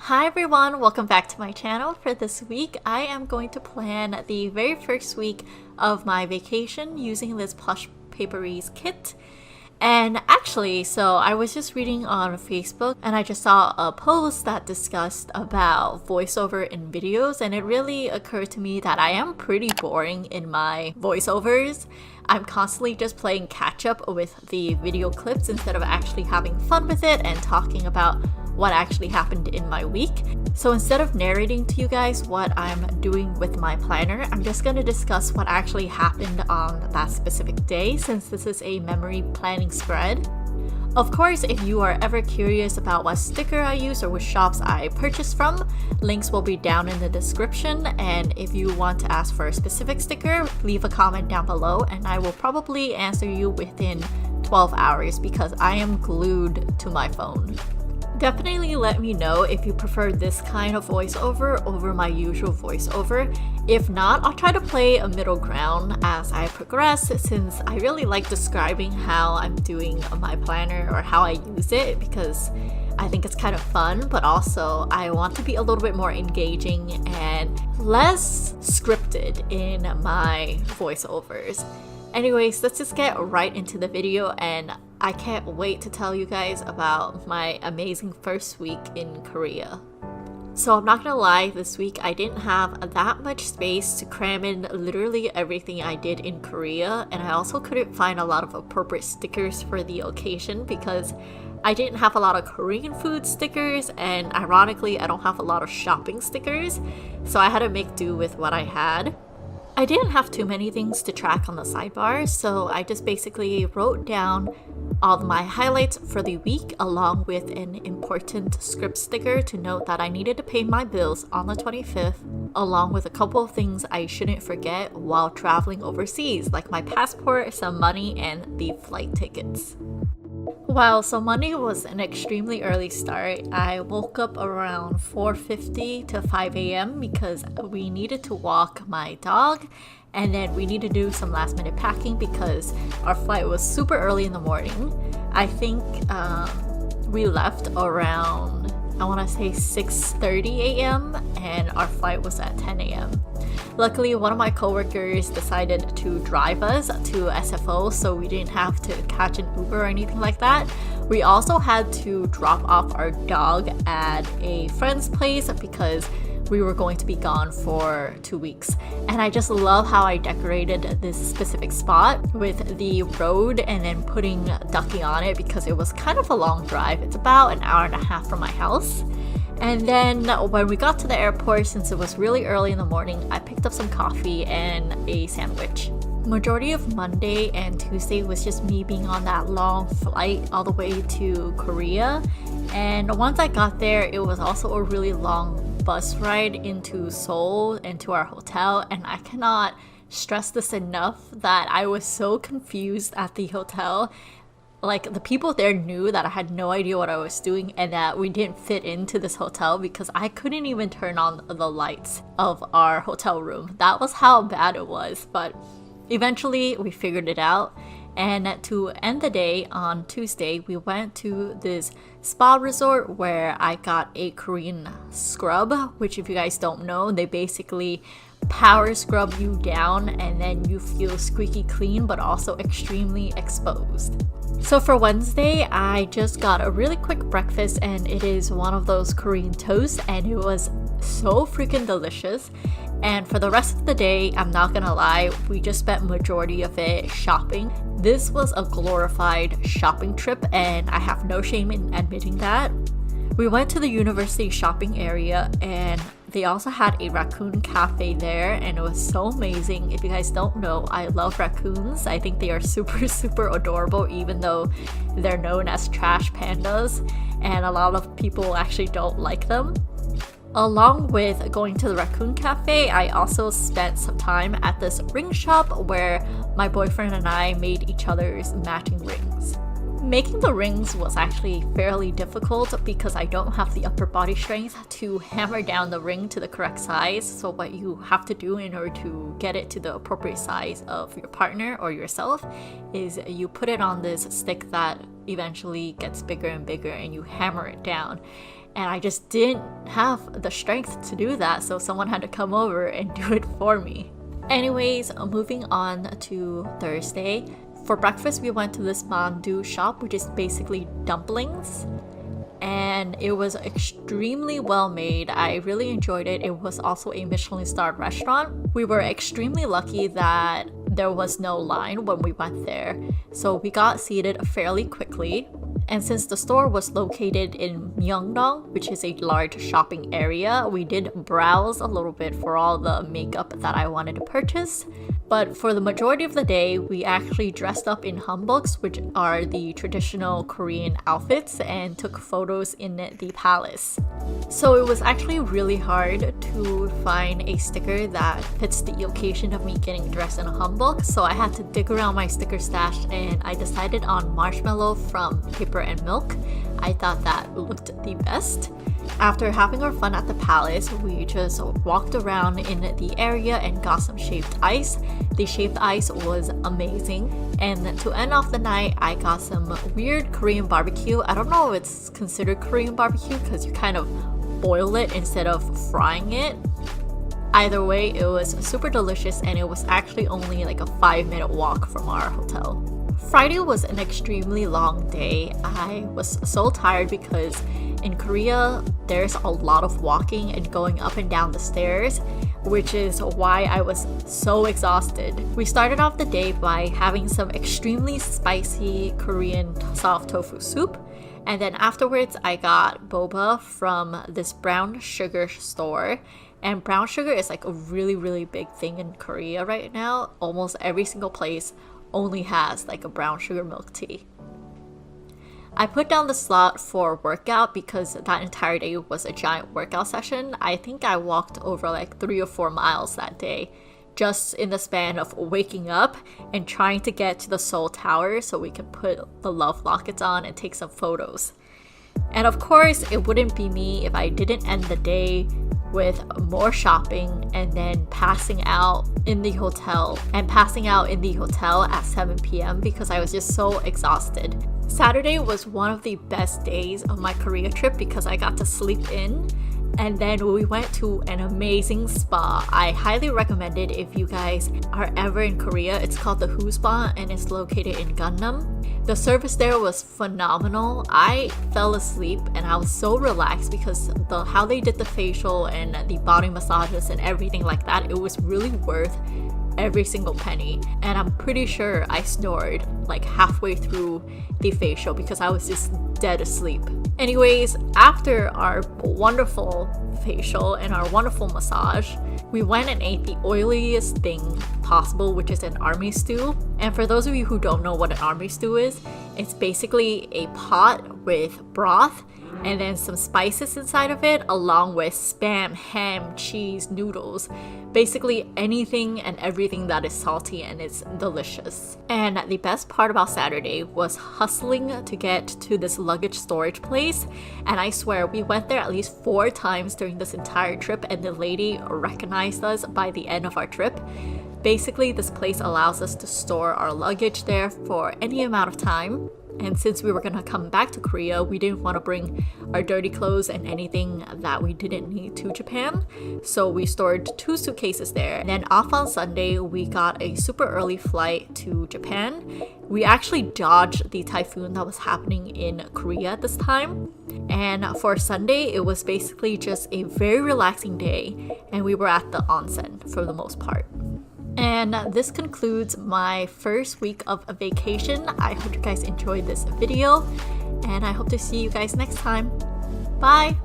Hi everyone, welcome back to my channel. For this week, I am going to plan the very first week of my vacation using this PlushPaperies kit. And actually, so I was just reading on Facebook and I just saw a post that discussed about voiceover in videos, and it really occurred to me that I am pretty boring in my voiceovers. I'm constantly just playing catch up with the video clips instead of actually having fun with it and talking about what actually happened in my week. So instead of narrating to you guys what I'm doing with my planner, I'm just going to discuss what actually happened on that specific day, since this is a memory planning spread. Of course, if you are ever curious about what sticker I use or which shops I purchased from, links will be down in the description, and if you want to ask for a specific sticker, leave a comment down below and I will probably answer you within 12 hours because I am glued to my phone. Definitely let me know if you prefer this kind of voiceover over my usual voiceover. If not, I'll try to play a middle ground as I progress, since I really like describing how I'm doing my planner or how I use it, because I think it's kind of fun, but also I want to be a little bit more engaging and less scripted in my voiceovers. Anyways, let's just get right into the video, and I can't wait to tell you guys about my amazing first week in Korea. So I'm not gonna lie, this week I didn't have that much space to cram in literally everything I did in Korea, and I also couldn't find a lot of appropriate stickers for the occasion because I didn't have a lot of Korean food stickers, and ironically I don't have a lot of shopping stickers, so I had to make do with what I had. I didn't have too many things to track on the sidebar, so I just basically wrote down all my highlights for the week along with an important script sticker to note that I needed to pay my bills on the 25th, along with a couple of things I shouldn't forget while traveling overseas, like my passport, some money, and the flight tickets. Wow, so Monday was an extremely early start. I woke up around 4:50 to 5 a.m. because we needed to walk my dog, and then we need to do some last minute packing because our flight was super early in the morning. I think we left around, I want to say 6:30 a.m. and our flight was at 10 a.m. Luckily, one of my coworkers decided to drive us to SFO, so we didn't have to catch an Uber or anything like that. We also had to drop off our dog at a friend's place because we were going to be gone for 2 weeks. And I just love how I decorated this specific spot with the road and then putting Ducky on it because it was kind of a long drive. It's about an hour and a half from my house. And then when we got to the airport, since it was really early in the morning, I picked up some coffee and a sandwich. Majority of Monday and Tuesday was just me being on that long flight all the way to Korea. And once I got there, it was also a really long bus ride into Seoul and to our hotel, and I cannot stress this enough that I was so confused at the hotel. Like, the people there knew that I had no idea what I was doing and that we didn't fit into this hotel because I couldn't even turn on the lights of our hotel room. That was how bad it was, but eventually we figured it out. And to end the day on Tuesday, we went to this spa resort where I got a Korean scrub, which, if you guys don't know, they basically power scrub you down and then you feel squeaky clean but also extremely exposed. So for Wednesday, I just got a really quick breakfast, and it is one of those Korean toasts, and it was so freaking delicious. And for the rest of the day, I'm not gonna lie, we just spent majority of it shopping. This was a glorified shopping trip, and I have no shame in admitting that. We went to the university shopping area, and they also had a raccoon cafe there, and it was so amazing. If you guys don't know, I love raccoons. I think they are super adorable, even though they're known as trash pandas, and a lot of people actually don't like them. Along with going to the raccoon cafe, I also spent some time at this ring shop where my boyfriend and I made each other's matching rings. Making the rings was actually fairly difficult because I don't have the upper body strength to hammer down the ring to the correct size. So what you have to do in order to get it to the appropriate size of your partner or yourself is you put it on this stick that eventually gets bigger and bigger and you hammer it down. And I just didn't have the strength to do that, so someone had to come over and do it for me. Anyways, moving on to Thursday. For breakfast, we went to this mandu shop, which is basically dumplings. And it was extremely well made. I really enjoyed it. It was also a Michelin-starred restaurant. We were extremely lucky that there was no line when we went there. So we got seated fairly quickly. And since the store was located in Myeongdong, which is a large shopping area, we did browse a little bit for all the makeup that I wanted to purchase. But for the majority of the day, we actually dressed up in hanboks, which are the traditional Korean outfits, and took photos in the palace. So it was actually really hard to find a sticker that fits the occasion of me getting dressed in a hanbok, so I had to dig around my sticker stash and I decided on marshmallow from Paper and Milk. I thought that looked the best. After having our fun at the palace, we just walked around in the area and got some shaved ice. The shaved ice was amazing. And to end off the night, I got some weird Korean barbecue. I don't know if it's considered Korean barbecue because you kind of boil it instead of frying it. Either way, it was super delicious and it was actually only like a 5-minute walk from our hotel. Friday was an extremely long day. I was so tired because in Korea, there's a lot of walking and going up and down the stairs, which is why I was so exhausted. We started off the day by having some extremely spicy Korean soft tofu soup, and then afterwards I got boba from this brown sugar store. And brown sugar is like a really big thing in Korea right now. Almost every single place only has like a brown sugar milk tea. I put down the slot for workout because that entire day was a giant workout session. I think I walked over like 3 or 4 miles that day, just in the span of waking up and trying to get to the Seoul Tower so we could put the love lockets on and take some photos. And of course, it wouldn't be me if I didn't end the day with more shopping and then passing out in the hotel at 7 p.m. because I was just so exhausted. Saturday was one of the best days of my Korea trip because I got to sleep in, and then we went to an amazing spa. I highly recommend it if you guys are ever in Korea. It's called the Who Spa and it's located in Gangnam. The service there was phenomenal. I fell asleep and I was so relaxed because how they did the facial and the body massages and everything like that, it was really worth every single penny. And I'm pretty sure I snored like halfway through the facial because I was just dead asleep. Anyways, after our wonderful facial and our wonderful massage, we went and ate the oiliest thing possible, which is an army stew. And for those of you who don't know what an army stew is, it's basically a pot with broth and then some spices inside of it, along with spam, ham, cheese, noodles, basically anything and everything that is salty, and it's delicious. And the best part about Saturday was hustling to get to this luggage storage place, and I swear we went there at least 4 times during this entire trip, and the lady recognized us by the end of our trip. Basically, this place allows us to store our luggage there for any amount of time. And since we were gonna come back to Korea, we didn't want to bring our dirty clothes and anything that we didn't need to Japan. So we stored 2 suitcases there. And then off on Sunday, we got a super early flight to Japan. We actually dodged the typhoon that was happening in Korea at this time. And for Sunday, it was basically just a very relaxing day. And we were at the onsen for the most part. And this concludes my first week of a vacation. I hope you guys enjoyed this video, and I hope to see you guys next time. Bye!